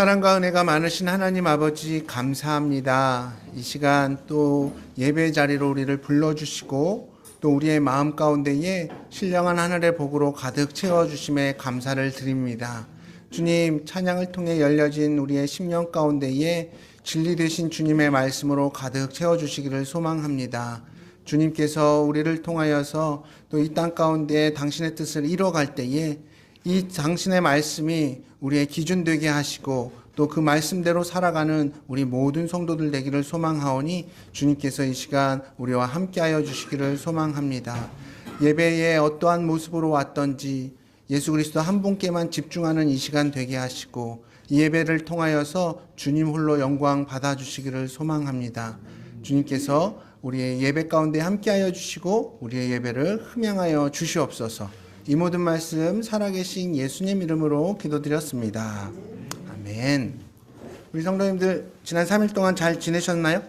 사랑과 은혜가 많으신 하나님 아버지 감사합니다. 이 시간 또 예배 자리로 우리를 불러주시고 또 우리의 마음 가운데에 신령한 하늘의 복으로 가득 채워주심에 감사를 드립니다. 주님, 찬양을 통해 열려진 우리의 심령 가운데에 진리 되신 주님의 말씀으로 가득 채워주시기를 소망합니다. 주님께서 우리를 통하여서 또 이 땅 가운데 당신의 뜻을 이뤄갈 때에 이 당신의 말씀이 우리의 기준 되게 하시고 또 그 말씀대로 살아가는 우리 모든 성도들 되기를 소망하오니 주님께서 이 시간 우리와 함께하여 주시기를 소망합니다. 예배에 어떠한 모습으로 왔던지 예수 그리스도 한 분께만 집중하는 이 시간 되게 하시고 이 예배를 통하여서 주님 홀로 영광 받아주시기를 소망합니다. 주님께서 우리의 예배 가운데 함께하여 주시고 우리의 예배를 흠양하여 주시옵소서. 이 모든 말씀 살아계신 예수님 이름으로 기도드렸습니다. 아멘. 우리 성도님들 지난 3일 동안 잘 지내셨나요?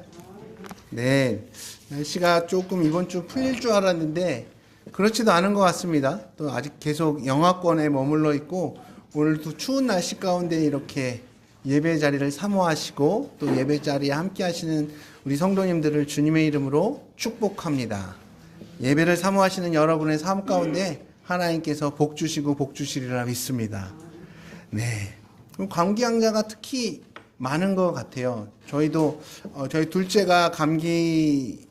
네. 날씨가 조금 이번 주 풀릴 줄 알았는데 그렇지도 않은 것 같습니다. 또 아직 계속 영하권에 머물러 있고 오늘도 추운 날씨 가운데 이렇게 예배 자리를 사모하시고 또 예배 자리에 함께 하시는 우리 성도님들을 주님의 이름으로 축복합니다. 예배를 사모하시는 여러분의 삶 가운데 하나님께서 복 주시고 복 주시리라 믿습니다. 네. 감기환자가 특히 많은 것 같아요. 저희도 저희 둘째가 감기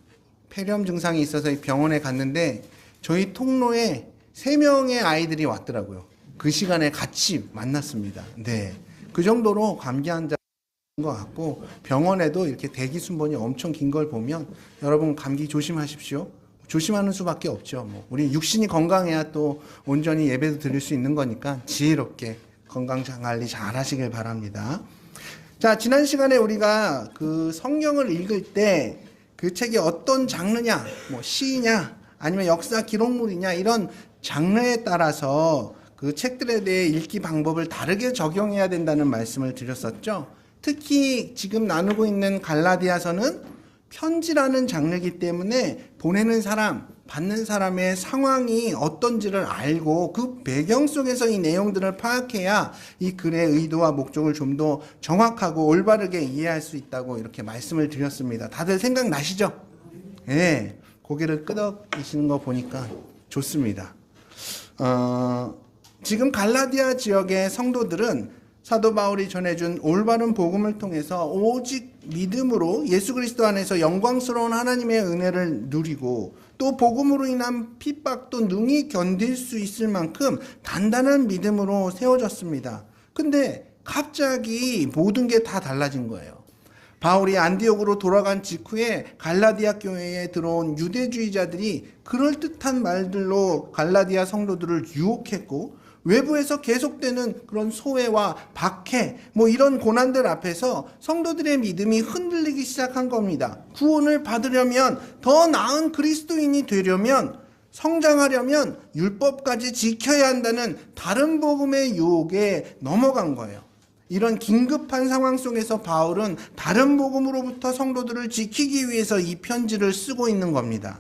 폐렴 증상이 있어서 병원에 갔는데 저희 통로에 3명의 아이들이 왔더라고요. 그 시간에 같이 만났습니다. 네. 그 정도로 감기 환자인 것 같고 병원에도 이렇게 대기 순번이 엄청 긴 걸 보면 여러분 감기 조심하십시오. 조심하는 수밖에 없죠. 우리 육신이 건강해야 또 온전히 예배도 드릴 수 있는 거니까 지혜롭게 건강 관리 잘 하시길 바랍니다. 자, 지난 시간에 우리가 그 성경을 읽을 때 그 책이 어떤 장르냐, 시냐, 아니면 역사 기록물이냐 이런 장르에 따라서 그 책들에 대해 읽기 방법을 다르게 적용해야 된다는 말씀을 드렸었죠. 특히 지금 나누고 있는 갈라디아서는 편지라는 장르이기 때문에 보내는 사람, 받는 사람의 상황이 어떤지를 알고 그 배경 속에서 이 내용들을 파악해야 이 글의 의도와 목적을 좀 더 정확하고 올바르게 이해할 수 있다고 이렇게 말씀을 드렸습니다. 다들 생각나시죠? 네, 고개를 끄덕이시는 거 보니까 좋습니다. 지금 갈라디아 지역의 성도들은 사도 바울이 전해준 올바른 복음을 통해서 오직 믿음으로 예수 그리스도 안에서 영광스러운 하나님의 은혜를 누리고 또 복음으로 인한 핍박도 능히 견딜 수 있을 만큼 단단한 믿음으로 세워졌습니다. 근데 갑자기 모든 게 다 달라진 거예요. 바울이 안디옥으로 돌아간 직후에 갈라디아 교회에 들어온 유대주의자들이 그럴듯한 말들로 갈라디아 성도들을 유혹했고 외부에서 계속되는 그런 소외와 박해 이런 고난들 앞에서 성도들의 믿음이 흔들리기 시작한 겁니다. 구원을 받으려면 더 나은 그리스도인이 되려면 성장하려면 율법까지 지켜야 한다는 다른 복음의 유혹에 넘어간 거예요. 이런 긴급한 상황 속에서 바울은 다른 복음으로부터 성도들을 지키기 위해서 이 편지를 쓰고 있는 겁니다.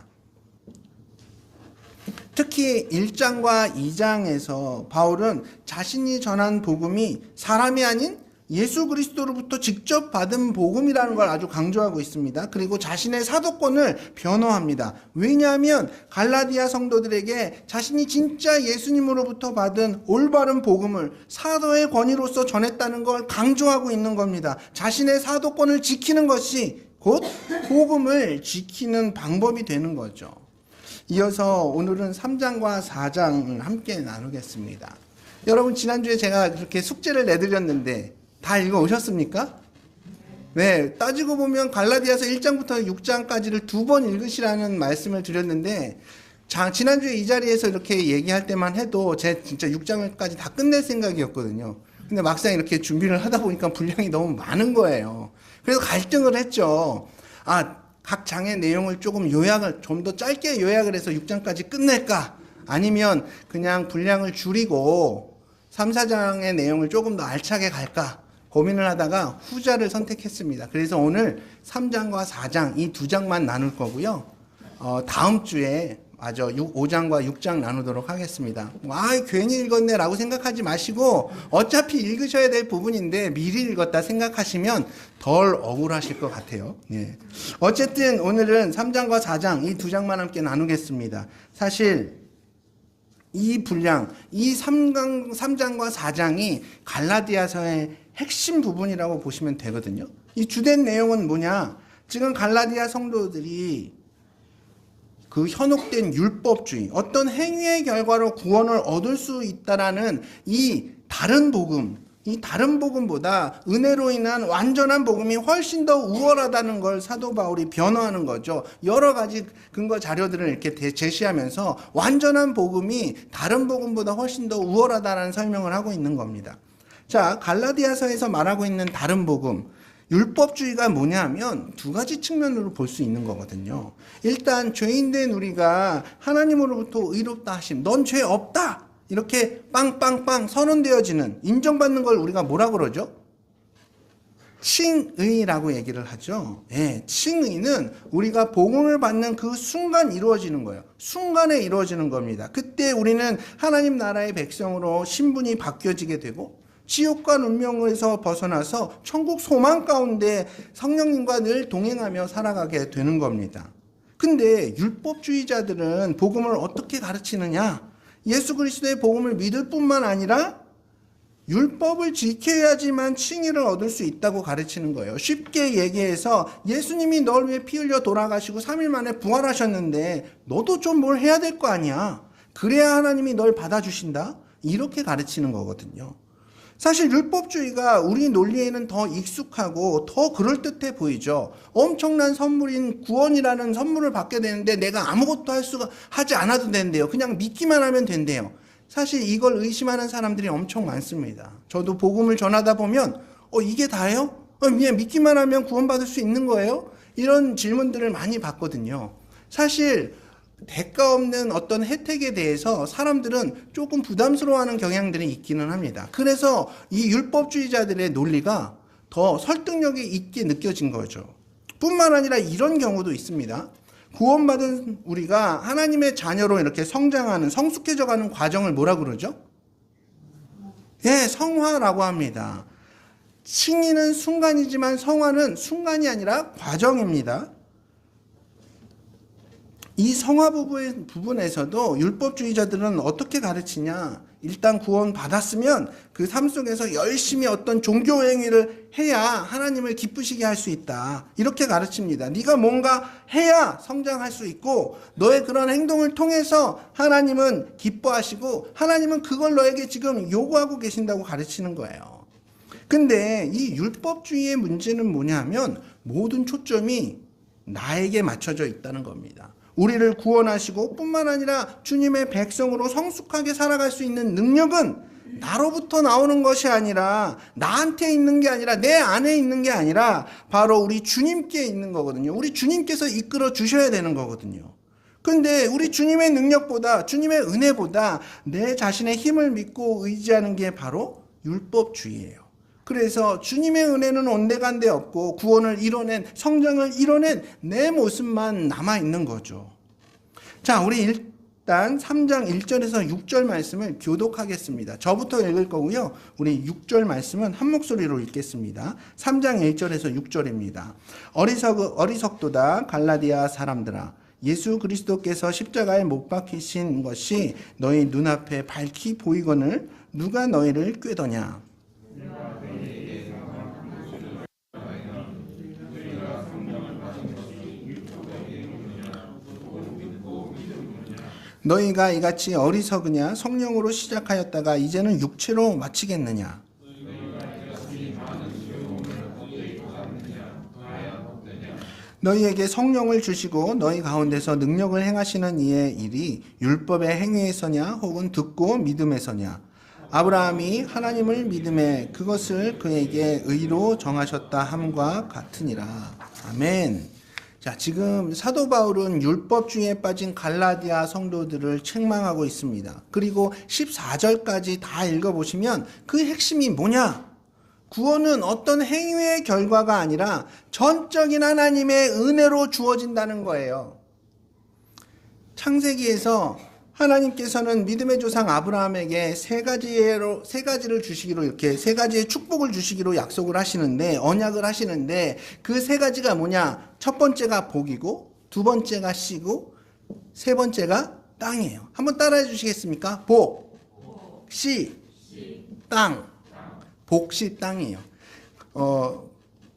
특히 1장과 2장에서 바울은 자신이 전한 복음이 사람이 아닌 예수 그리스도로부터 직접 받은 복음이라는 걸 아주 강조하고 있습니다. 그리고 자신의 사도권을 변호합니다. 왜냐하면 갈라디아 성도들에게 자신이 진짜 예수님으로부터 받은 올바른 복음을 사도의 권위로서 전했다는 걸 강조하고 있는 겁니다. 자신의 사도권을 지키는 것이 곧 복음을 지키는 방법이 되는 거죠. 이어서 오늘은 3장과 4장을 함께 나누겠습니다. 여러분 지난주에 제가 그렇게 숙제를 내드렸는데 다 읽어오셨습니까? 네, 따지고 보면 갈라디아서 1장부터 6장까지를 2번 읽으시라는 말씀을 드렸는데 지난주에 이 자리에서 이렇게 얘기할 때만 해도 제 진짜 6장까지 다 끝낼 생각이었거든요. 근데 막상 이렇게 준비를 하다 보니까 분량이 너무 많은 거예요. 그래서 갈등을 했죠. 각 장의 내용을 조금 좀 더 짧게 요약을 해서 6장까지 끝낼까? 아니면 그냥 분량을 줄이고 3, 4장의 내용을 조금 더 알차게 갈까? 고민을 하다가 후자를 선택했습니다. 그래서 오늘 3장과 4장 이 2장만 나눌 거고요. 다음 주에 맞아. 5장과 6장 나누도록 하겠습니다. 괜히 읽었네 라고 생각하지 마시고 어차피 읽으셔야 될 부분인데 미리 읽었다 생각하시면 덜 억울하실 것 같아요. 예. 어쨌든 오늘은 3장과 4장 이 두 장만 함께 나누겠습니다. 사실 이 분량, 이 3장과 4장이 갈라디아서의 핵심 부분이라고 보시면 되거든요. 이 주된 내용은 뭐냐? 지금 갈라디아 성도들이 그 현혹된 율법주의, 어떤 행위의 결과로 구원을 얻을 수 있다라는 이 다른 복음, 이 다른 복음보다 은혜로 인한 완전한 복음이 훨씬 더 우월하다는 걸 사도 바울이 변호하는 거죠. 여러 가지 근거 자료들을 이렇게 제시하면서 완전한 복음이 다른 복음보다 훨씬 더 우월하다는 설명을 하고 있는 겁니다. 자, 갈라디아서에서 말하고 있는 다른 복음, 율법주의가 뭐냐 하면 두 가지 측면으로 볼 수 있는 거거든요. 일단 죄인된 우리가 하나님으로부터 의롭다 하심, 넌 죄 없다 이렇게 빵빵빵 선언되어지는, 인정받는 걸 우리가 뭐라 그러죠? 칭의라고 얘기를 하죠. 예, 칭의는 우리가 복음을 받는 그 순간 이루어지는 거예요. 순간에 이루어지는 겁니다. 그때 우리는 하나님 나라의 백성으로 신분이 바뀌어지게 되고 지옥과 운명에서 벗어나서 천국 소망 가운데 성령님과 늘 동행하며 살아가게 되는 겁니다. 근데 율법주의자들은 복음을 어떻게 가르치느냐? 예수 그리스도의 복음을 믿을 뿐만 아니라 율법을 지켜야지만 칭의를 얻을 수 있다고 가르치는 거예요. 쉽게 얘기해서 예수님이 널 위해 피 흘려 돌아가시고 3일 만에 부활하셨는데 너도 좀 뭘 해야 될 거 아니야. 그래야 하나님이 널 받아주신다. 이렇게 가르치는 거거든요. 사실 율법주의가 우리 논리에는 더 익숙하고 더 그럴듯해 보이죠. 엄청난 선물인 구원이라는 선물을 받게 되는데 내가 아무것도 하지 않아도 된대요. 그냥 믿기만 하면 된대요. 사실 이걸 의심하는 사람들이 엄청 많습니다. 저도 복음을 전하다 보면 이게 다예요? 그냥 믿기만 하면 구원받을 수 있는 거예요? 이런 질문들을 많이 받거든요. 사실 대가 없는 어떤 혜택에 대해서 사람들은 조금 부담스러워하는 경향들이 있기는 합니다. 그래서 이 율법주의자들의 논리가 더 설득력이 있게 느껴진 거죠. 뿐만 아니라 이런 경우도 있습니다. 구원받은 우리가 하나님의 자녀로 이렇게 성장하는, 성숙해져가는 과정을 뭐라 그러죠? 예, 성화라고 합니다. 칭의는 순간이지만 성화는 순간이 아니라 과정입니다. 이 성화 부분에서도 율법주의자들은 어떻게 가르치냐? 일단 구원 받았으면 그 삶 속에서 열심히 어떤 종교 행위를 해야 하나님을 기쁘시게 할 수 있다. 이렇게 가르칩니다. 네가 뭔가 해야 성장할 수 있고 너의 그런 행동을 통해서 하나님은 기뻐하시고 하나님은 그걸 너에게 지금 요구하고 계신다고 가르치는 거예요. 근데 이 율법주의의 문제는 뭐냐면 모든 초점이 나에게 맞춰져 있다는 겁니다. 우리를 구원하시고 뿐만 아니라 주님의 백성으로 성숙하게 살아갈 수 있는 능력은 나로부터 나오는 것이 아니라 나한테 있는 게 아니라 내 안에 있는 게 아니라 바로 우리 주님께 있는 거거든요. 우리 주님께서 이끌어 주셔야 되는 거거든요. 근데 우리 주님의 능력보다 주님의 은혜보다 내 자신의 힘을 믿고 의지하는 게 바로 율법주의예요. 그래서 주님의 은혜는 온데간데 없고 구원을 이뤄낸, 성장을 이뤄낸 내 모습만 남아있는 거죠. 자, 우리 일단 3장 1절에서 6절 말씀을 교독하겠습니다. 저부터 읽을 거고요. 우리 6절 말씀은 한 목소리로 읽겠습니다. 3장 1절에서 6절입니다. 어리석도다 갈라디아 사람들아, 예수 그리스도께서 십자가에 못 박히신 것이 너희 눈앞에 밝히 보이거늘 누가 너희를 꾀더냐? 너희가 이같이 어리석으냐? 성령으로 시작하였다가 이제는 육체로 마치겠느냐? 너희에게 성령을 주시고 너희 가운데서 능력을 행하시는 이의 일이 율법의 행위에서냐 혹은 듣고 믿음에서냐? 아브라함이 하나님을 믿음에 그것을 그에게 의로 정하셨다 함과 같으니라. 아멘. 자, 지금 사도 바울은 율법주의에 빠진 갈라디아 성도들을 책망하고 있습니다. 그리고 14절까지 다 읽어보시면 그 핵심이 뭐냐? 구원은 어떤 행위의 결과가 아니라 전적인 하나님의 은혜로 주어진다는 거예요. 창세기에서 하나님께서는 믿음의 조상 아브라함에게 세 가지를 주시기로, 이렇게 세 가지의 축복을 주시기로 약속을 하시는데, 언약을 하시는데, 그 세 가지가 뭐냐? 첫 번째가 복이고, 두 번째가 씨고, 세 번째가 땅이에요. 한번 따라해 주시겠습니까? 복, 씨, 땅. 복, 씨, 땅이에요.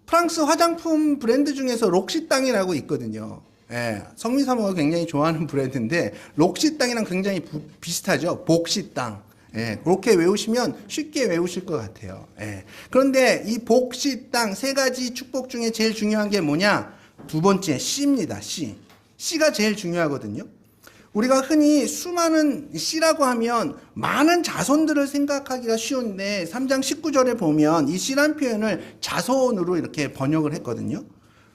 프랑스 화장품 브랜드 중에서 록시땅이라고 있거든요. 예, 성미사모가 굉장히 좋아하는 브랜드인데 록시땅이랑 굉장히 비슷하죠. 복시땅. 예, 그렇게 외우시면 쉽게 외우실 것 같아요. 예. 그런데 이 복시땅 세 가지 축복 중에 제일 중요한 게 뭐냐? 두 번째 씨입니다. 씨. 씨가 제일 중요하거든요. 우리가 흔히 수많은 씨라고 하면 많은 자손들을 생각하기가 쉬운데 3장 19절에 보면 이 씨란 표현을 자손으로 이렇게 번역을 했거든요.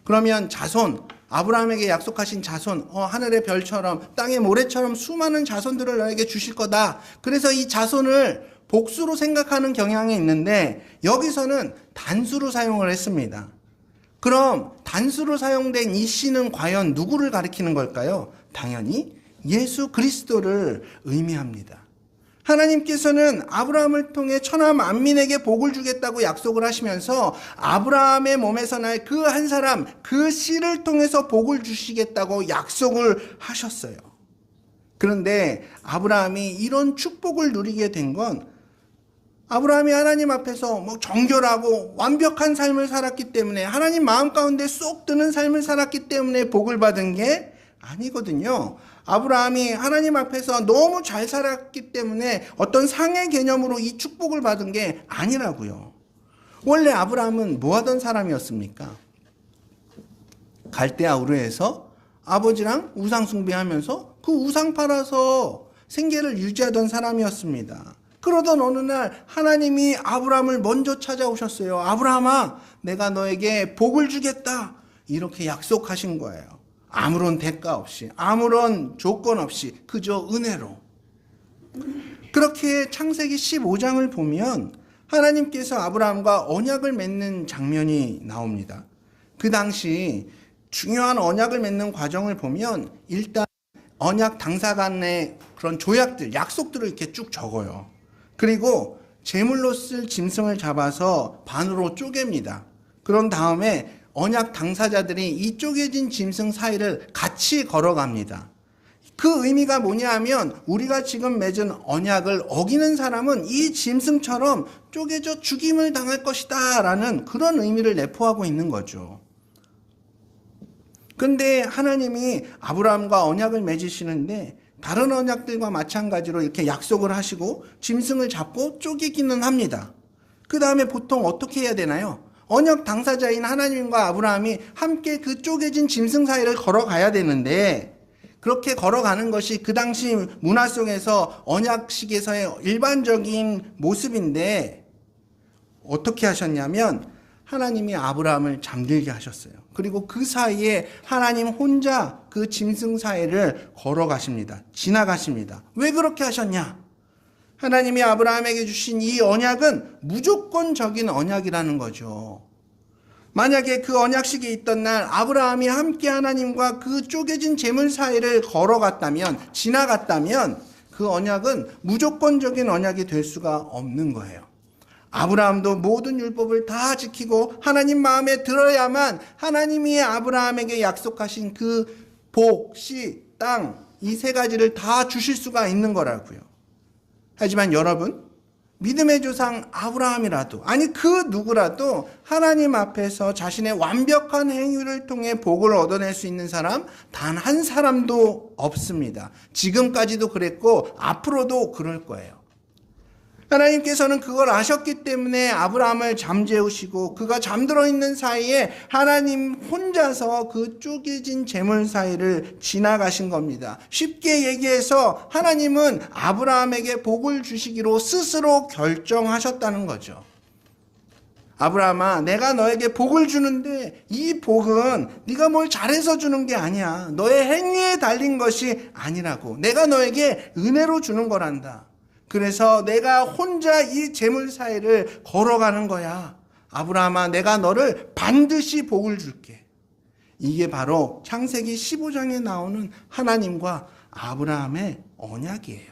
그러면 자손, 아브라함에게 약속하신 자손, 하늘의 별처럼 땅의 모래처럼 수많은 자손들을 너에게 주실 거다. 그래서 이 자손을 복수로 생각하는 경향이 있는데 여기서는 단수로 사용을 했습니다. 그럼 단수로 사용된 이 씨는 과연 누구를 가리키는 걸까요? 당연히 예수 그리스도를 의미합니다. 하나님께서는 아브라함을 통해 천하 만민에게 복을 주겠다고 약속을 하시면서 아브라함의 몸에서 날 그 한 사람, 그 씨를 통해서 복을 주시겠다고 약속을 하셨어요. 그런데 아브라함이 이런 축복을 누리게 된 건 아브라함이 하나님 앞에서 정결하고 완벽한 삶을 살았기 때문에, 하나님 마음 가운데 쏙 드는 삶을 살았기 때문에 복을 받은 게 아니거든요. 아브라함이 하나님 앞에서 너무 잘 살았기 때문에 어떤 상의 개념으로 이 축복을 받은 게 아니라고요. 원래 아브라함은 뭐 하던 사람이었습니까? 갈대아 우르에서 아버지랑 우상 숭배하면서 그 우상 팔아서 생계를 유지하던 사람이었습니다. 그러던 어느 날 하나님이 아브라함을 먼저 찾아오셨어요. 아브라함아, 내가 너에게 복을 주겠다. 이렇게 약속하신 거예요. 아무런 대가 없이, 아무런 조건 없이 그저 은혜로. 그렇게 창세기 15장을 보면 하나님께서 아브라함과 언약을 맺는 장면이 나옵니다. 그 당시 중요한 언약을 맺는 과정을 보면 일단 언약 당사 간의 그런 조약들, 약속들을 이렇게 쭉 적어요. 그리고 제물로 쓸 짐승을 잡아서 반으로 쪼갭니다. 그런 다음에 언약 당사자들이 이 쪼개진 짐승 사이를 같이 걸어갑니다. 그 의미가 뭐냐 하면 우리가 지금 맺은 언약을 어기는 사람은 이 짐승처럼 쪼개져 죽임을 당할 것이다 라는 그런 의미를 내포하고 있는 거죠. 근데 하나님이 아브라함과 언약을 맺으시는데 다른 언약들과 마찬가지로 이렇게 약속을 하시고 짐승을 잡고 쪼개기는 합니다. 그 다음에 보통 어떻게 해야 되나요? 언약 당사자인 하나님과 아브라함이 함께 그 쪼개진 짐승 사이를 걸어가야 되는데 그렇게 걸어가는 것이 그 당시 문화 속에서 언약식에서의 일반적인 모습인데 어떻게 하셨냐면 하나님이 아브라함을 잠들게 하셨어요. 그리고 그 사이에 하나님 혼자 그 짐승 사이를 걸어가십니다. 지나가십니다. 왜 그렇게 하셨냐? 하나님이 아브라함에게 주신 이 언약은 무조건적인 언약이라는 거죠. 만약에 그 언약식에 있던 날 아브라함이 함께 하나님과 그 쪼개진 재물 사이를 걸어갔다면, 지나갔다면 그 언약은 무조건적인 언약이 될 수가 없는 거예요. 아브라함도 모든 율법을 다 지키고 하나님 마음에 들어야만 하나님이 아브라함에게 약속하신 그 복, 씨, 땅, 이 세 가지를 다 주실 수가 있는 거라고요. 하지만 여러분, 믿음의 조상 아브라함이라도, 아니 그 누구라도 하나님 앞에서 자신의 완벽한 행위를 통해 복을 얻어낼 수 있는 사람 단 한 사람도 없습니다. 지금까지도 그랬고 앞으로도 그럴 거예요. 하나님께서는 그걸 아셨기 때문에 아브라함을 잠재우시고 그가 잠들어 있는 사이에 하나님 혼자서 그 쪼개진 재물 사이를 지나가신 겁니다. 쉽게 얘기해서 하나님은 아브라함에게 복을 주시기로 스스로 결정하셨다는 거죠. 아브라함아, 내가 너에게 복을 주는데 이 복은 네가 뭘 잘해서 주는 게 아니야. 너의 행위에 달린 것이 아니라고. 내가 너에게 은혜로 주는 거란다. 그래서 내가 혼자 이 재물 사이를 걸어가는 거야. 아브라함아, 내가 너를 반드시 복을 줄게. 이게 바로 창세기 15장에 나오는 하나님과 아브라함의 언약이에요.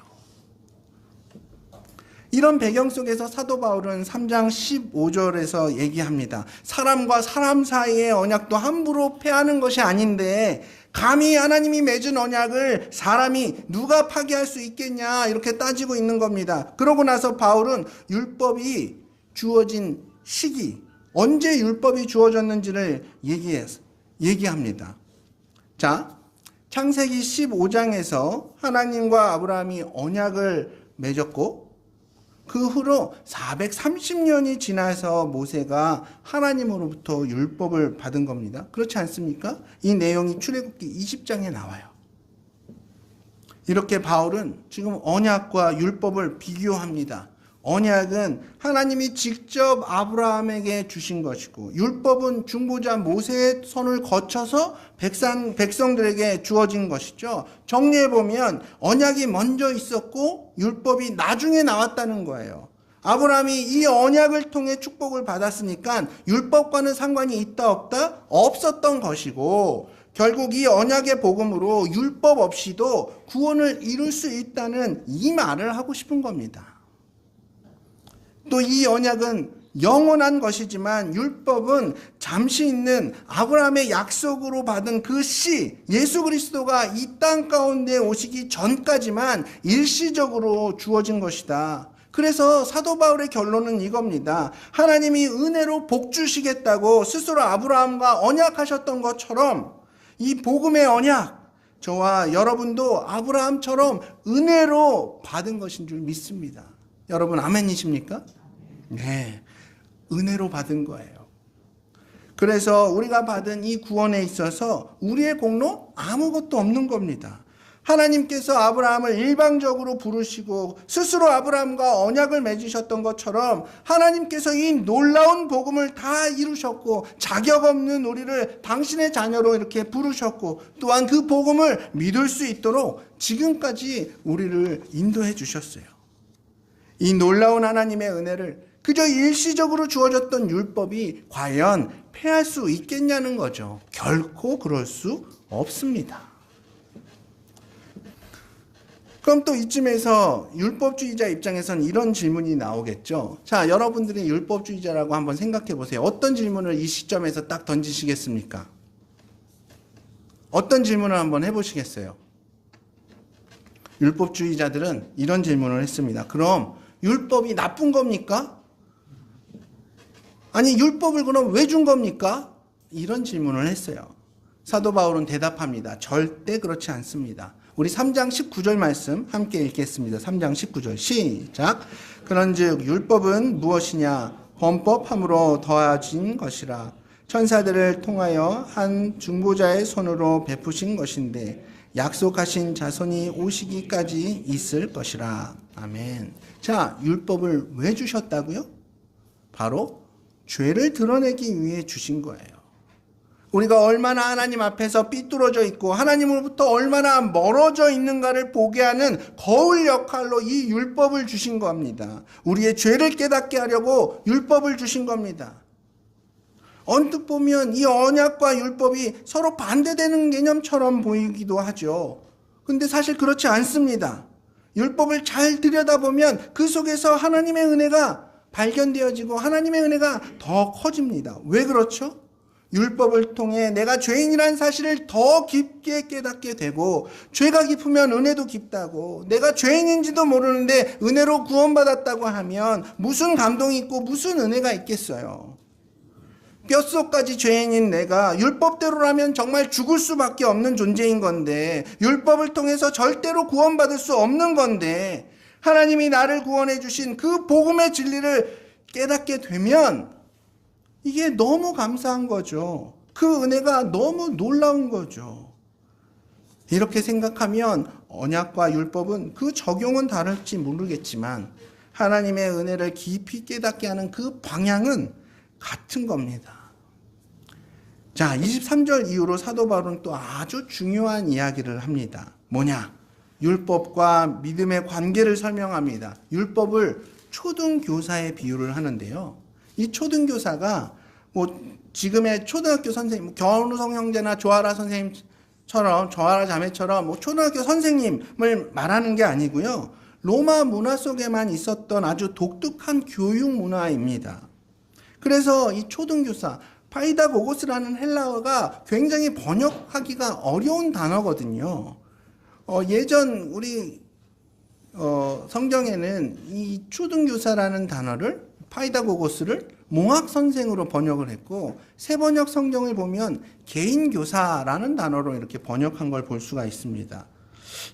이런 배경 속에서 사도 바울은 3장 15절에서 얘기합니다. 사람과 사람 사이의 언약도 함부로 폐하는 것이 아닌데 감히 하나님이 맺은 언약을 사람이 누가 파기할 수 있겠냐 이렇게 따지고 있는 겁니다. 그러고 나서 바울은 율법이 주어진 시기, 언제 율법이 주어졌는지를 얘기합니다. 자, 창세기 15장에서 하나님과 아브라함이 언약을 맺었고 그 후로 430년이 지나서 모세가 하나님으로부터 율법을 받은 겁니다. 그렇지 않습니까? 이 내용이 출애굽기 20장에 나와요. 이렇게 바울은 지금 언약과 율법을 비교합니다. 언약은 하나님이 직접 아브라함에게 주신 것이고 율법은 중보자 모세의 손을 거쳐서 백성들에게 주어진 것이죠. 정리해보면 언약이 먼저 있었고 율법이 나중에 나왔다는 거예요. 아브라함이 이 언약을 통해 축복을 받았으니까 율법과는 상관이 있다 없다? 없었던 것이고 결국 이 언약의 복음으로 율법 없이도 구원을 이룰 수 있다는 이 말을 하고 싶은 겁니다. 또 이 언약은 영원한 것이지만 율법은 잠시 있는 아브라함의 약속으로 받은 그 씨 예수 그리스도가 이 땅 가운데 오시기 전까지만 일시적으로 주어진 것이다. 그래서 사도 바울의 결론은 이겁니다. 하나님이 은혜로 복 주시겠다고 스스로 아브라함과 언약하셨던 것처럼 이 복음의 언약 저와 여러분도 아브라함처럼 은혜로 받은 것인 줄 믿습니다. 여러분 아멘이십니까? 네, 은혜로 받은 거예요. 그래서 우리가 받은 이 구원에 있어서 우리의 공로 아무것도 없는 겁니다. 하나님께서 아브라함을 일방적으로 부르시고 스스로 아브라함과 언약을 맺으셨던 것처럼 하나님께서 이 놀라운 복음을 다 이루셨고 자격 없는 우리를 당신의 자녀로 이렇게 부르셨고 또한 그 복음을 믿을 수 있도록 지금까지 우리를 인도해 주셨어요. 이 놀라운 하나님의 은혜를 그저 일시적으로 주어졌던 율법이 과연 폐할 수 있겠냐는 거죠. 결코 그럴 수 없습니다. 그럼 또 이쯤에서 율법주의자 입장에서는 이런 질문이 나오겠죠. 자, 여러분들이 율법주의자라고 한번 생각해 보세요. 어떤 질문을 이 시점에서 딱 던지시겠습니까? 어떤 질문을 한번 해보시겠어요? 율법주의자들은 이런 질문을 했습니다. 그럼 율법이 나쁜 겁니까? 아니 율법을 그럼 왜 준 겁니까? 이런 질문을 했어요. 사도 바울은 대답합니다. 절대 그렇지 않습니다. 우리 3장 19절 말씀 함께 읽겠습니다. 3장 19절 시작. 그런즉 율법은 무엇이냐? 범법함으로 더해진 것이라. 천사들을 통하여 한 중보자의 손으로 베푸신 것인데 약속하신 자손이 오시기까지 있을 것이라. 아멘. 자, 율법을 왜 주셨다고요? 바로 죄를 드러내기 위해 주신 거예요. 우리가 얼마나 하나님 앞에서 삐뚤어져 있고 하나님으로부터 얼마나 멀어져 있는가를 보게 하는 거울 역할로 이 율법을 주신 겁니다. 우리의 죄를 깨닫게 하려고 율법을 주신 겁니다. 언뜻 보면 이 언약과 율법이 서로 반대되는 개념처럼 보이기도 하죠. 근데 사실 그렇지 않습니다. 율법을 잘 들여다보면 그 속에서 하나님의 은혜가 발견되어지고 하나님의 은혜가 더 커집니다. 왜 그렇죠? 율법을 통해 내가 죄인이라는 사실을 더 깊게 깨닫게 되고 죄가 깊으면 은혜도 깊다고 내가 죄인인지도 모르는데 은혜로 구원받았다고 하면 무슨 감동이 있고 무슨 은혜가 있겠어요. 뼛속까지 죄인인 내가 율법대로라면 정말 죽을 수밖에 없는 존재인 건데 율법을 통해서 절대로 구원받을 수 없는 건데 하나님이 나를 구원해 주신 그 복음의 진리를 깨닫게 되면 이게 너무 감사한 거죠. 그 은혜가 너무 놀라운 거죠. 이렇게 생각하면 언약과 율법은 그 적용은 다를지 모르겠지만 하나님의 은혜를 깊이 깨닫게 하는 그 방향은 같은 겁니다. 자, 23절 이후로 사도 바울은 또 아주 중요한 이야기를 합니다. 뭐냐? 율법과 믿음의 관계를 설명합니다. 율법을 초등교사에 비유를 하는데요. 이 초등교사가 지금의 초등학교 선생님, 견우성 형제나 조아라 선생님처럼, 조아라 자매처럼 뭐 초등학교 선생님을 말하는 게 아니고요. 로마 문화 속에만 있었던 아주 독특한 교육 문화입니다. 그래서 이 초등교사, 파이다고고스라는 헬라어가 굉장히 번역하기가 어려운 단어거든요. 예전 우리 성경에는 이 초등교사라는 단어를, 파이다고고스를 몽학선생으로 번역을 했고, 새번역 성경을 보면 개인교사라는 단어로 이렇게 번역한 걸 볼 수가 있습니다.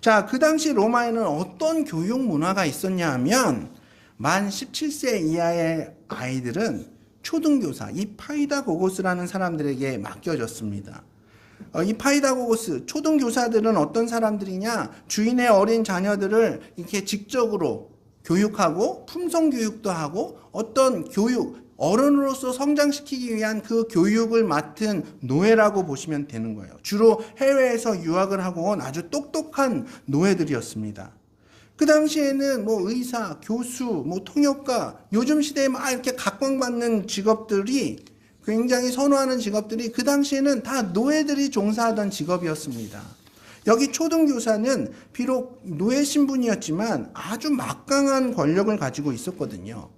자, 그 당시 로마에는 어떤 교육 문화가 있었냐 하면, 만 17세 이하의 아이들은 초등교사, 이 파이다고고스라는 사람들에게 맡겨졌습니다. 이 파이다고고스, 초등교사들은 어떤 사람들이냐? 주인의 어린 자녀들을 이렇게 직접으로 교육하고 품성교육도 하고 어떤 교육, 어른으로서 성장시키기 위한 그 교육을 맡은 노예라고 보시면 되는 거예요. 주로 해외에서 유학을 하고 온 아주 똑똑한 노예들이었습니다. 그 당시에는 뭐 의사, 교수, 뭐 통역가, 요즘 시대에 막 이렇게 각광받는 직업들이, 굉장히 선호하는 직업들이 그 당시에는 다 노예들이 종사하던 직업이었습니다. 여기 초등교사는 비록 노예 신분이었지만 아주 막강한 권력을 가지고 있었거든요.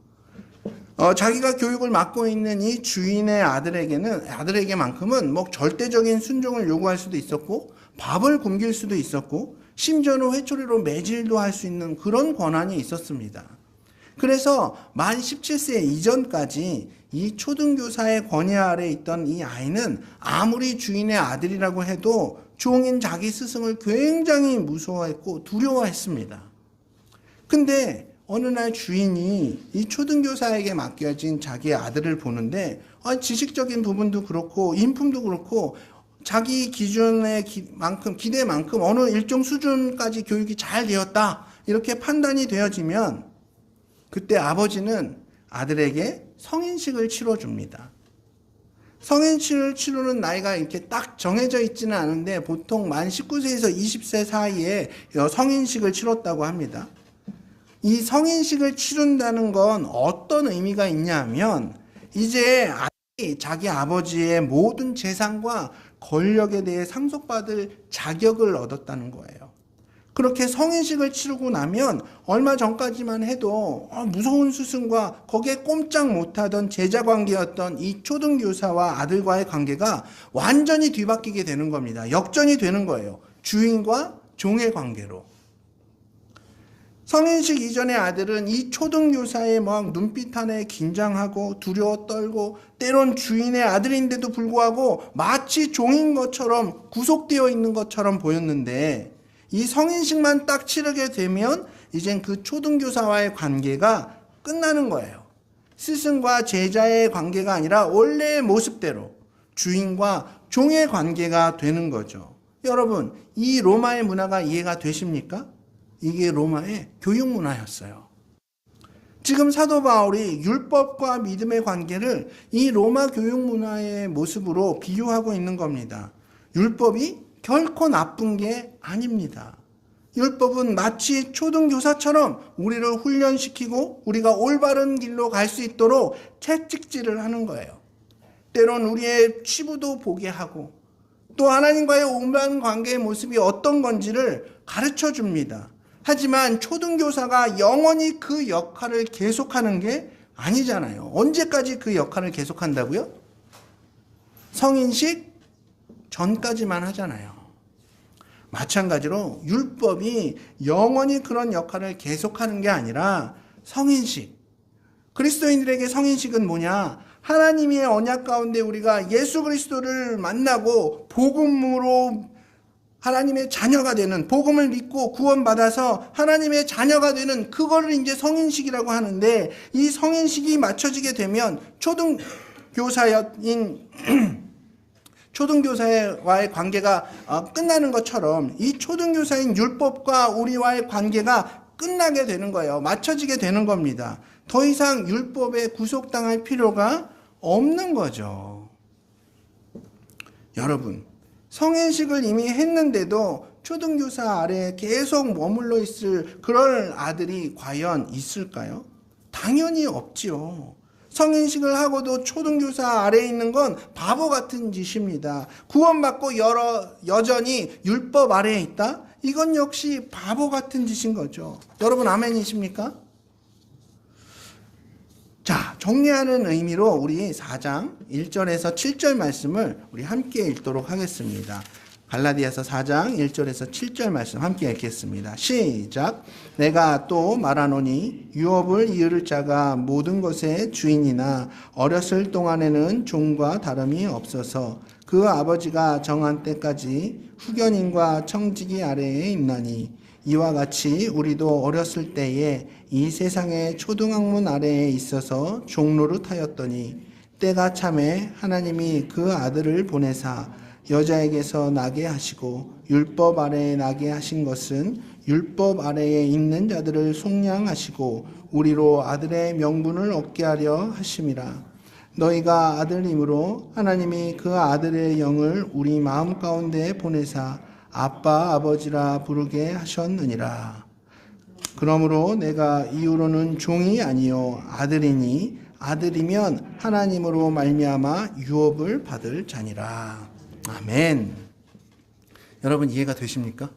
자기가 교육을 맡고 있는 이 주인의 아들에게만큼은 뭐 절대적인 순종을 요구할 수도 있었고, 밥을 굶길 수도 있었고, 심지어는 회초리로 매질도 할 수 있는 그런 권한이 있었습니다. 그래서 만 17세 이전까지 이 초등교사의 권위 아래에 있던 이 아이는 아무리 주인의 아들이라고 해도 종인 자기 스승을 굉장히 무서워했고 두려워했습니다. 근데 어느 날 주인이 이 초등교사에게 맡겨진 자기의 아들을 보는데 지식적인 부분도 그렇고 인품도 그렇고 자기 기준의 기대만큼 어느 일정 수준까지 교육이 잘 되었다, 이렇게 판단이 되어지면 그때 아버지는 아들에게 성인식을 치러줍니다. 성인식을 치르는 나이가 이렇게 딱 정해져 있지는 않은데 보통 만 19세에서 20세 사이에 성인식을 치렀다고 합니다. 이 성인식을 치른다는 건 어떤 의미가 있냐면, 이제 아들이 자기 아버지의 모든 재산과 권력에 대해 상속받을 자격을 얻었다는 거예요. 그렇게 성인식을 치르고 나면 얼마 전까지만 해도 무서운 스승과 거기에 꼼짝 못하던 제자 관계였던 이 초등교사와 아들과의 관계가 완전히 뒤바뀌게 되는 겁니다. 역전이 되는 거예요. 주인과 종의 관계로. 성인식 이전의 아들은 이 초등교사의 막 눈빛 하나에 긴장하고 두려워 떨고, 때론 주인의 아들인데도 불구하고 마치 종인 것처럼 구속되어 있는 것처럼 보였는데, 이 성인식만 딱 치르게 되면 이젠 그 초등교사와의 관계가 끝나는 거예요. 스승과 제자의 관계가 아니라 원래의 모습대로 주인과 종의 관계가 되는 거죠. 여러분, 이 로마의 문화가 이해가 되십니까? 이게 로마의 교육 문화였어요. 지금 사도 바울이 율법과 믿음의 관계를 이 로마 교육 문화의 모습으로 비유하고 있는 겁니다. 율법이 결코 나쁜 게 아닙니다. 율법은 마치 초등교사처럼 우리를 훈련시키고 우리가 올바른 길로 갈 수 있도록 채찍질을 하는 거예요. 때론 우리의 치부도 보게 하고, 또 하나님과의 온전한 관계의 모습이 어떤 건지를 가르쳐 줍니다. 하지만 초등교사가 영원히 그 역할을 계속하는 게 아니잖아요. 언제까지 그 역할을 계속한다고요? 성인식 전까지만 하잖아요. 마찬가지로 율법이 영원히 그런 역할을 계속하는 게 아니라 성인식, 그리스도인들에게 성인식은 뭐냐? 하나님의 언약 가운데 우리가 예수 그리스도를 만나고 복음으로 하나님의 자녀가 되는, 복음을 믿고 구원받아서 하나님의 자녀가 되는, 그거를 이제 성인식이라고 하는데, 이 성인식이 맞춰지게 되면 초등교사와의 관계가 끝나는 것처럼 이 초등교사인 율법과 우리와의 관계가 끝나게 되는 거예요. 맞춰지게 되는 겁니다. 더 이상 율법에 구속당할 필요가 없는 거죠. 여러분, 성인식을 이미 했는데도 초등교사 아래에 계속 머물러 있을 그럴 아들이 과연 있을까요? 당연히 없지요. 성인식을 하고도 초등교사 아래에 있는 건 바보 같은 짓입니다. 구원받고 여전히 율법 아래에 있다? 이건 역시 바보 같은 짓인 거죠. 여러분 아멘이십니까? 자, 정리하는 의미로 우리 4장 1절에서 7절 말씀을 우리 함께 읽도록 하겠습니다. 갈라디아서 4장 1절에서 7절 말씀 함께 읽겠습니다. 시작. 내가 또 말하노니 유업을 이을 자가 모든 것의 주인이나 어렸을 동안에는 종과 다름이 없어서 그 아버지가 정한 때까지 후견인과 청지기 아래에 있나니 이와 같이 우리도 어렸을 때에 이 세상의 초등학문 아래에 있어서 종노릇하였더니 때가 참에 하나님이 그 아들을 보내사 여자에게서 나게 하시고 율법 아래에 나게 하신 것은 율법 아래에 있는 자들을 속량하시고 우리로 아들의 명분을 얻게 하려 하심이라. 너희가 아들임으로 하나님이 그 아들의 영을 우리 마음 가운데 보내사 아빠 아버지라 부르게 하셨느니라. 그러므로 내가 이후로는 종이 아니요 아들이니 아들이면 하나님으로 말미암아 유업을 받을 자니라. 아멘. 여러분 이해가 되십니까?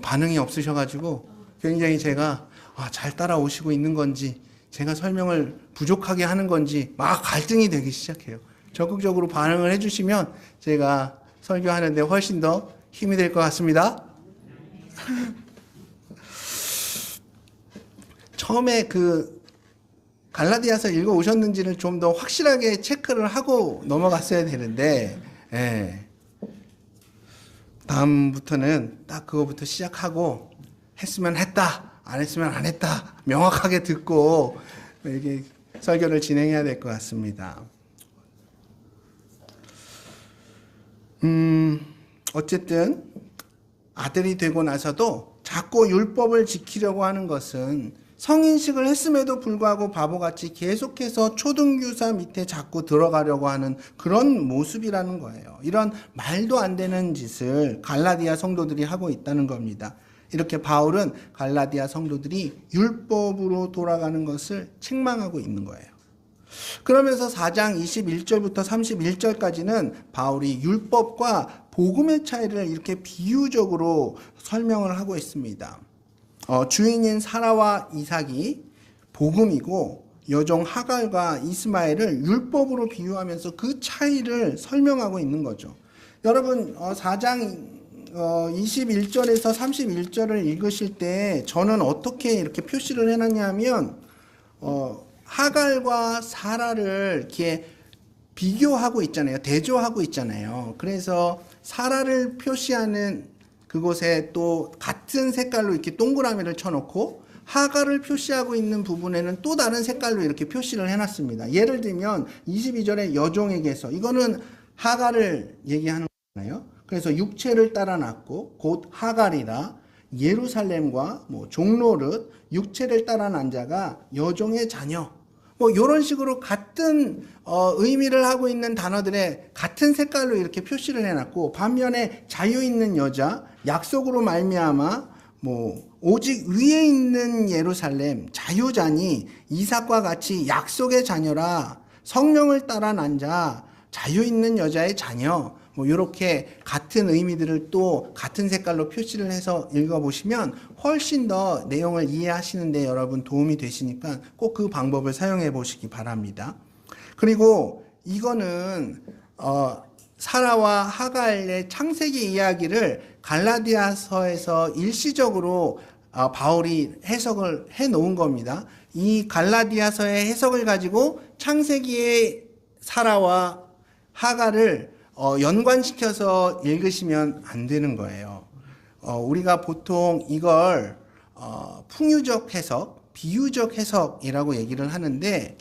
반응이 없으셔가지고 굉장히 제가 잘 따라오시고 있는 건지 제가 설명을 부족하게 하는 건지 막 갈등이 되기 시작해요. 적극적으로 반응을 해주시면 제가 설교하는데 훨씬 더 힘이 될 것 같습니다. 처음에 그 갈라디아서 읽어 오셨는지를 좀 더 확실하게 체크를 하고 넘어갔어야 되는데 다음부터는 딱 그거부터 시작하고 했으면 했다, 안 했으면 안 했다 명확하게 듣고 이게 설교를 진행해야 될 것 같습니다. 어쨌든 아들이 되고 나서도 자꾸 율법을 지키려고 하는 것은 성인식을 했음에도 불구하고 바보같이 계속해서 초등교사 밑에 자꾸 들어가려고 하는 그런 모습이라는 거예요. 이런 말도 안 되는 짓을 갈라디아 성도들이 하고 있다는 겁니다. 이렇게 바울은 갈라디아 성도들이 율법으로 돌아가는 것을 책망하고 있는 거예요. 그러면서 4장 21절부터 31절까지는 바울이 율법과 복음의 차이를 이렇게 비유적으로 설명을 하고 있습니다. 주인인 사라와 이삭이 복음이고 여종 하갈과 이스마엘을 율법으로 비유하면서 그 차이를 설명하고 있는 거죠. 여러분 4장 21절에서 31절을 읽으실 때 저는 어떻게 이렇게 표시를 해놨냐면 하갈과 사라를 이렇게 비교하고 있잖아요. 대조하고 있잖아요. 그래서 사라를 표시하는 그곳에 또 같은 색깔로 이렇게 동그라미를 쳐놓고 하갈을 표시하고 있는 부분에는 또 다른 색깔로 이렇게 표시를 해놨습니다. 예를 들면 22절에 여종에게서 이거는 하갈을 얘기하는 거잖아요. 그래서 육체를 따라 낳고 곧 하갈이라 예루살렘과 종노릇 육체를 따라 난 자가 여종의 자녀 이런 식으로 같은 의미를 하고 있는 단어들의 같은 색깔로 이렇게 표시를 해놨고 반면에 자유 있는 여자 약속으로 말미암아 오직 위에 있는 예루살렘 자유자니 이삭과 같이 약속의 자녀라 성령을 따라 난 자 자유 있는 여자의 자녀 이렇게 같은 의미들을 또 같은 색깔로 표시를 해서 읽어보시면 훨씬 더 내용을 이해하시는데 여러분 도움이 되시니까 꼭 그 방법을 사용해 보시기 바랍니다. 그리고 이거는 사라와 하갈의 창세기 이야기를 갈라디아서에서 일시적으로 바울이 해석을 해 놓은 겁니다. 이 갈라디아서의 해석을 가지고 창세기의 사라와 하갈을 연관시켜서 읽으시면 안 되는 거예요. 우리가 보통 이걸 풍유적 해석, 비유적 해석이라고 얘기를 하는데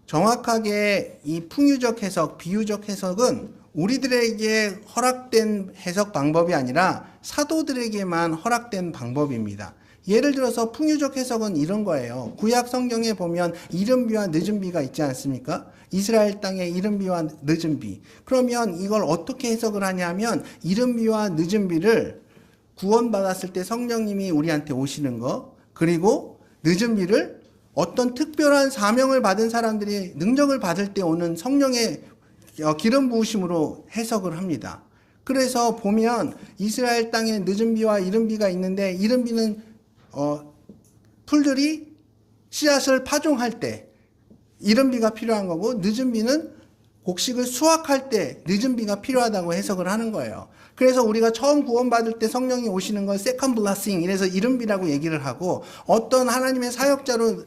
정확하게 이 풍유적 해석, 비유적 해석은 우리들에게 허락된 해석 방법이 아니라 사도들에게만 허락된 방법입니다. 예를 들어서 풍유적 해석은 이런 거예요. 구약 성경에 보면 이른비와 늦은비가 있지 않습니까? 이스라엘 땅에 이른비와 늦은비. 그러면 이걸 어떻게 해석을 하냐면 이른비와 늦은비를 구원받았을 때 성령님이 우리한테 오시는 거, 그리고 늦은비를 어떤 특별한 사명을 받은 사람들이 능력을 받을 때 오는 성령의 기름 부으심으로 해석을 합니다. 그래서 보면 이스라엘 땅에 늦은 비와 이른 비가 있는데, 이른 비는 풀들이 씨앗을 파종할 때 이른 비가 필요한 거고, 늦은 비는 곡식을 수확할 때 늦은 비가 필요하다고 해석을 하는 거예요. 그래서 우리가 처음 구원받을 때 성령이 오시는 건 세컨드 블레싱, 이래서 이른 비라고 얘기를 하고, 어떤 하나님의 사역자로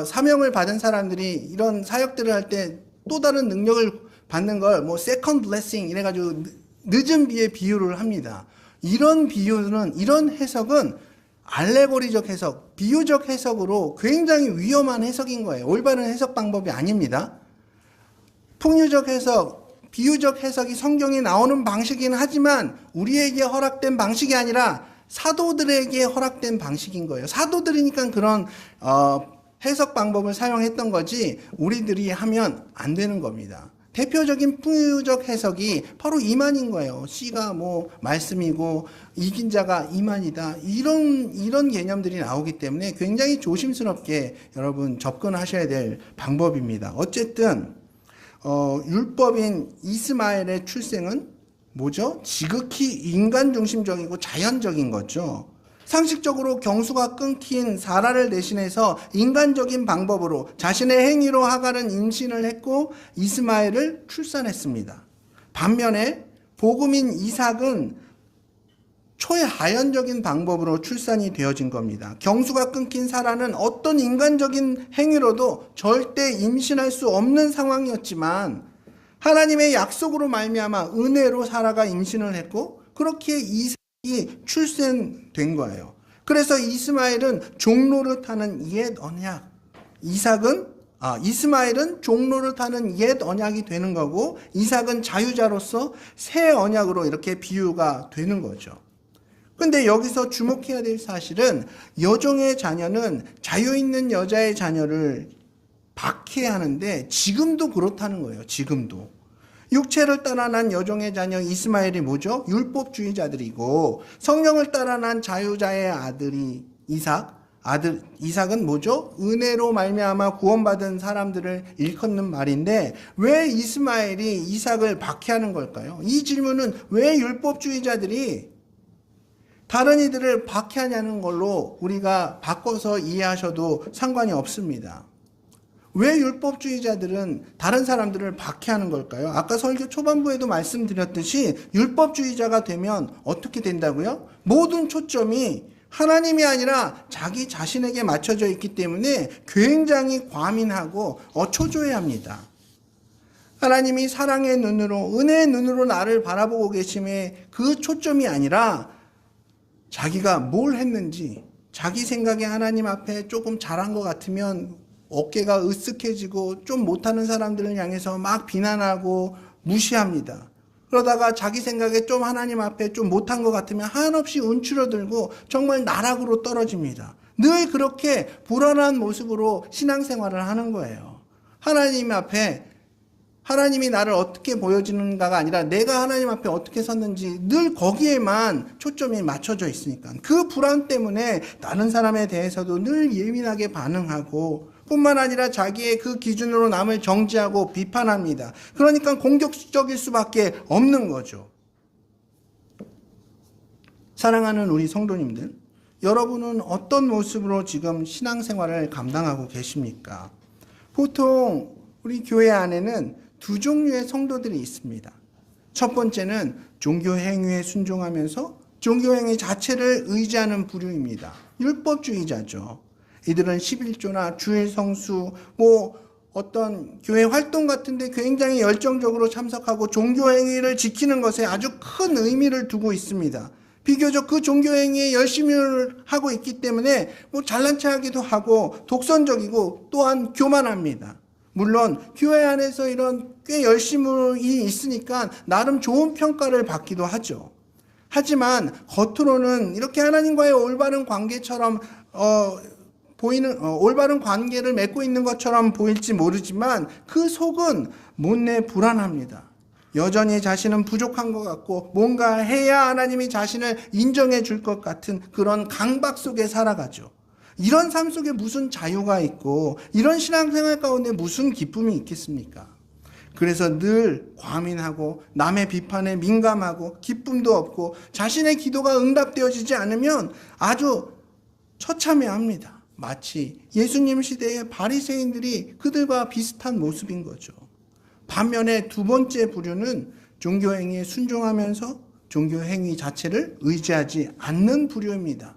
사명을 받은 사람들이 이런 사역들을 할 때 또 다른 능력을 받는 걸 뭐 세컨드 블레싱 이래가지고 늦은 비의 비유를 합니다. 이런 비유는, 이런 해석은 알레고리적 해석, 비유적 해석으로 굉장히 위험한 해석인 거예요. 올바른 해석 방법이 아닙니다. 풍유적 해석, 비유적 해석이 성경에 나오는 방식이긴 하지만 우리에게 허락된 방식이 아니라 사도들에게 허락된 방식인 거예요. 사도들이니까 그런 해석 방법을 사용했던 거지 우리들이 하면 안 되는 겁니다. 대표적인 풍유적 해석이 바로 이만인 거예요. 씨가 뭐 말씀이고 이긴 자가 이만이다. 이런 개념들이 나오기 때문에 굉장히 조심스럽게 여러분 접근하셔야 될 방법입니다. 어쨌든 율법인 이스마엘의 출생은 뭐죠? 지극히 인간 중심적이고 자연적인 거죠. 상식적으로 경수가 끊긴 사라를 대신해서 인간적인 방법으로 자신의 행위로 하갈은 임신을 했고 이스마엘을 출산했습니다. 반면에 복음인 이삭은 초하연적인 방법으로 출산이 되어진 겁니다. 경수가 끊긴 사라는 어떤 인간적인 행위로도 절대 임신할 수 없는 상황이었지만 하나님의 약속으로 말미암아 은혜로 사라가 임신을 했고 그렇게 이삭이 출생된 거예요. 그래서 이스마엘은 종로를 타는 옛 언약, 이스마엘은 종로를 타는 옛 언약이 되는 거고 이삭은 자유자로서 새 언약으로 이렇게 비유가 되는 거죠. 근데 여기서 주목해야 될 사실은 여종의 자녀는 자유 있는 여자의 자녀를 박해하는데 지금도 그렇다는 거예요. 지금도. 육체를 따라 난 여종의 자녀 이스마엘이 뭐죠? 율법주의자들이고 성령을 따라 난 자유자의 아들이 이삭은 뭐죠? 은혜로 말미암아 구원받은 사람들을 일컫는 말인데 왜 이스마엘이 이삭을 박해하는 걸까요? 이 질문은 왜 율법주의자들이 다른 이들을 박해하냐는 걸로 우리가 바꿔서 이해하셔도 상관이 없습니다. 왜 율법주의자들은 다른 사람들을 박해하는 걸까요? 아까 설교 초반부에도 말씀드렸듯이 율법주의자가 되면 어떻게 된다고요? 모든 초점이 하나님이 아니라 자기 자신에게 맞춰져 있기 때문에 굉장히 과민하고 초조해합니다. 하나님이 사랑의 눈으로, 은혜의 눈으로 나를 바라보고 계심에 그 초점이 아니라 자기가 뭘 했는지, 자기 생각에 하나님 앞에 조금 잘한 것 같으면 어깨가 으쓱해지고 좀 못하는 사람들을 향해서 막 비난하고 무시합니다. 그러다가 자기 생각에 좀 하나님 앞에 좀 못한 것 같으면 한없이 움츠러들고 정말 나락으로 떨어집니다. 늘 그렇게 불안한 모습으로 신앙생활을 하는 거예요. 하나님 앞에 하나님이 나를 어떻게 보여지는가가 아니라 내가 하나님 앞에 어떻게 섰는지 늘 거기에만 초점이 맞춰져 있으니까 그 불안 때문에 다른 사람에 대해서도 늘 예민하게 반응하고 뿐만 아니라 자기의 그 기준으로 남을 정죄하고 비판합니다. 그러니까 공격적일 수밖에 없는 거죠. 사랑하는 우리 성도님들, 여러분은 어떤 모습으로 지금 신앙생활을 감당하고 계십니까? 보통 우리 교회 안에는 두 종류의 성도들이 있습니다. 첫 번째는 종교 행위에 순종하면서 종교 행위 자체를 의지하는 부류입니다. 율법주의자죠. 이들은 11조나 주일 성수, 어떤 교회 활동 같은데 굉장히 열정적으로 참석하고 종교 행위를 지키는 것에 아주 큰 의미를 두고 있습니다. 비교적 그 종교 행위에 열심히 하고 있기 때문에 잘난 체하기도 하고 독선적이고 또한 교만합니다. 물론 교회 안에서 이런 꽤 열심히 있으니까 나름 좋은 평가를 받기도 하죠. 하지만 겉으로는 이렇게 하나님과의 올바른 관계처럼 올바른 관계를 맺고 있는 것처럼 보일지 모르지만 그 속은 못내 불안합니다. 여전히 자신은 부족한 것 같고 뭔가 해야 하나님이 자신을 인정해 줄 것 같은 그런 강박 속에 살아가죠. 이런 삶 속에 무슨 자유가 있고 이런 신앙생활 가운데 무슨 기쁨이 있겠습니까? 그래서 늘 과민하고 남의 비판에 민감하고 기쁨도 없고 자신의 기도가 응답되어지지 않으면 아주 처참해합니다. 마치 예수님 시대의 바리새인들이 그들과 비슷한 모습인 거죠. 반면에 두 번째 부류는 종교행위에 순종하면서 종교행위 자체를 의지하지 않는 부류입니다.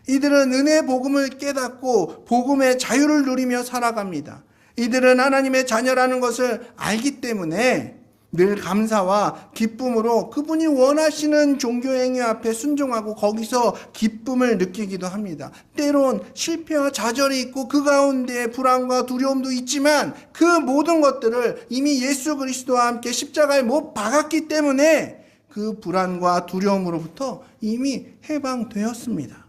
이들은 은혜의 복음을 깨닫고 복음의 자유를 누리며 살아갑니다. 이들은 하나님의 자녀라는 것을 알기 때문에 늘 감사와 기쁨으로 그분이 원하시는 종교행위 앞에 순종하고 거기서 기쁨을 느끼기도 합니다. 때론 실패와 좌절이 있고 그 가운데 불안과 두려움도 있지만 그 모든 것들을 이미 예수 그리스도와 함께 십자가에 못 박았기 때문에 그 불안과 두려움으로부터 이미 해방되었습니다.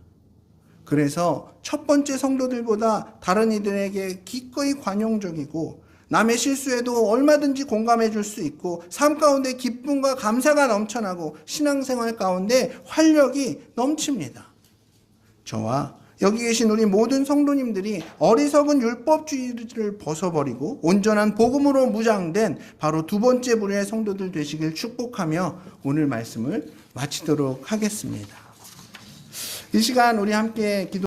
그래서 첫 번째 성도들보다 다른 이들에게 기꺼이 관용적이고 남의 실수에도 얼마든지 공감해 줄 수 있고 삶 가운데 기쁨과 감사가 넘쳐나고 신앙생활 가운데 활력이 넘칩니다. 저와 여기 계신 우리 모든 성도님들이 어리석은 율법주의를 벗어버리고 온전한 복음으로 무장된 바로 두 번째 부류의 성도들 되시길 축복하며 오늘 말씀을 마치도록 하겠습니다. 이 시간 우리 함께 기도